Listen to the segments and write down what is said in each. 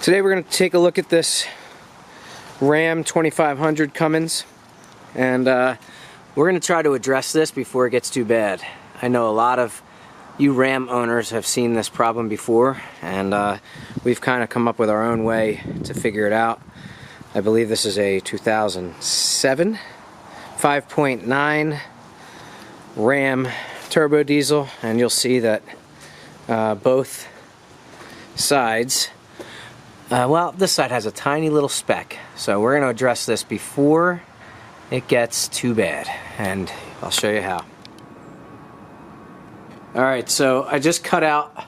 Today we're going to take a look at this Ram 2500 Cummins, and we're going to try to address this before it gets too bad. I know a lot of you Ram owners have seen this problem before, and we've kind of come up with our own way to figure it out. I believe this is a 2007 5.9 Ram turbo diesel, and you'll see that both sides, well, this side has a tiny little speck, so we're going to address this before it gets too bad, and I'll show you how. Alright, so I just cut out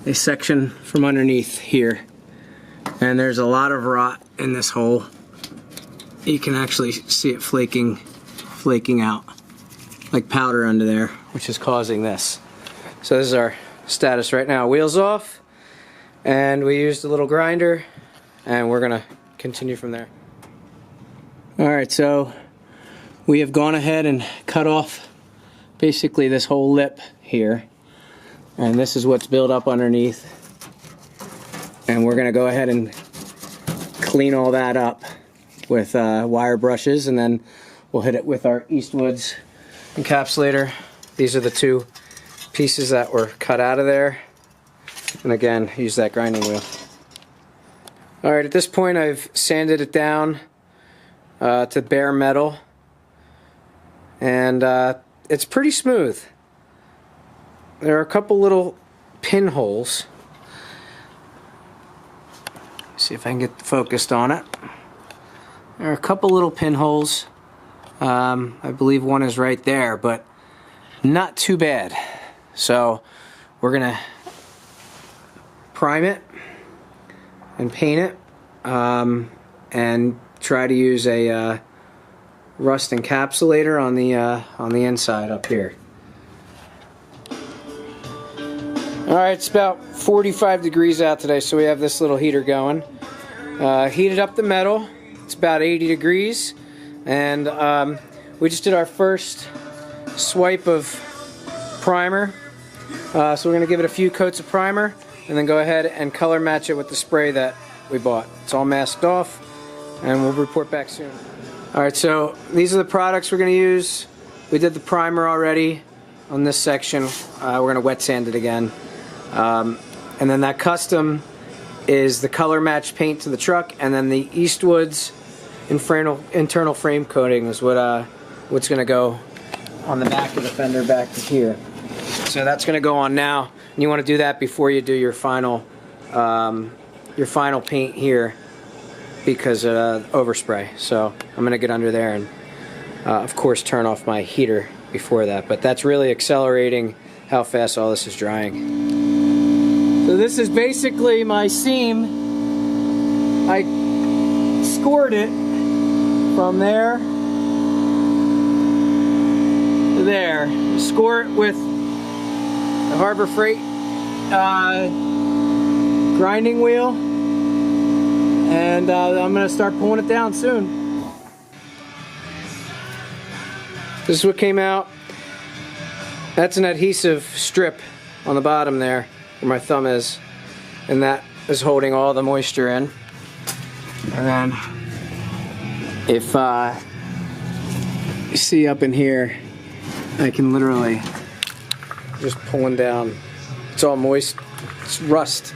a section from underneath here, and there's a lot of rot in this hole. You can actually see it flaking out like powder under there, which is causing this. So this is our status right now. Wheels off, and we used a little grinder, and we're gonna continue from there. Alright, so we have gone ahead and cut off basically this whole lip here, and this is what's built up underneath, and we're gonna go ahead and clean all that up with wire brushes, and then we'll hit it with our Eastwood's encapsulator. These are the two pieces that were cut out of there, and again, use that grinding wheel. Alright, at this point I've sanded it down to bare metal, and it's pretty smooth. There are a couple little pinholes. See if I can get focused on it. There are a couple little pinholes. I believe one is right there, but not too bad. So we're gonna prime it and paint it, and try to use a rust encapsulator on the inside up here. Alright, it's about 45 degrees out today, so we have this little heater going. Heated up the metal. It's about 80 degrees, and we just did our first swipe of primer. So we're going to give it a few coats of primer, and then go ahead and color match it with the spray that we bought. It's all masked off, and we'll report back soon. Alright, so these are the products we're going to use. We did the primer already on this section. We're going to wet sand it again. And then that custom is the color match paint to the truck, and then the Eastwood's internal frame coating is what's going to go on the back of the fender back to here. So that's going to go on now, and you want to do that before you do your final paint here, because overspray. So I'm going to get under there and of course turn off my heater before that, but that's really accelerating how fast all this is drying. So this is basically my seam. I scored it from there to there. Score it with the Harbor Freight grinding wheel, and I'm going to start pulling it down soon. This is what came out. That's an adhesive strip on the bottom there where my thumb is, and that is holding all the moisture in. And then if you see up in here, I can literally just pulling down. It's all moist. It's rust.